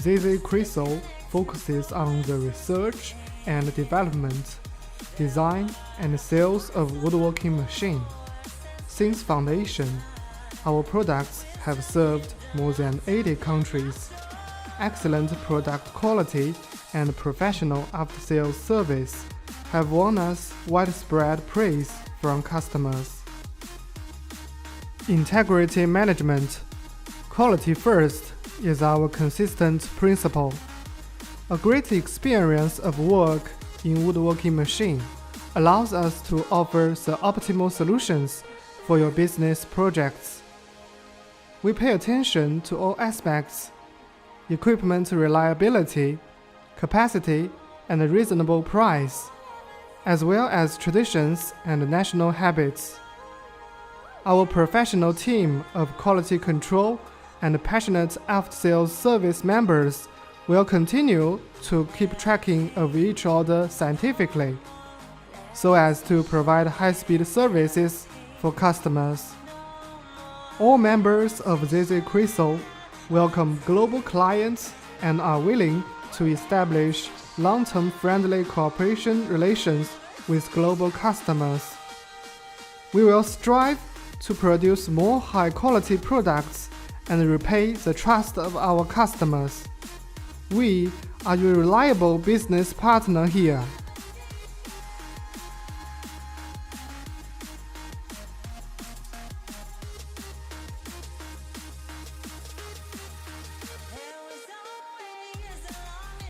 zzchryso focuses on the research and development, design and sales of woodworking machines. Since foundation, our products have served more than 80 countries. Excellent product quality and professional after-sales service have won us widespread praise from customers. Integrity management. Quality first is our consistent principle. A great experience of work in woodworking machine allows us to offer the optimal solutions for your business projects. We pay attention to all aspects: equipment reliability, capacity, and a reasonable price, as well as traditions and national habits. Our professional team of quality control and passionate after-sales service members will continue to keep tracking of each order scientifically, so as to provide high-speed services for customers. All members of zzchryso welcome global clients and are willing to establish long-term friendly cooperation relations with global customers. We will strive to produce more high-quality products and repay the trust of our customers. We are your reliable business partner here.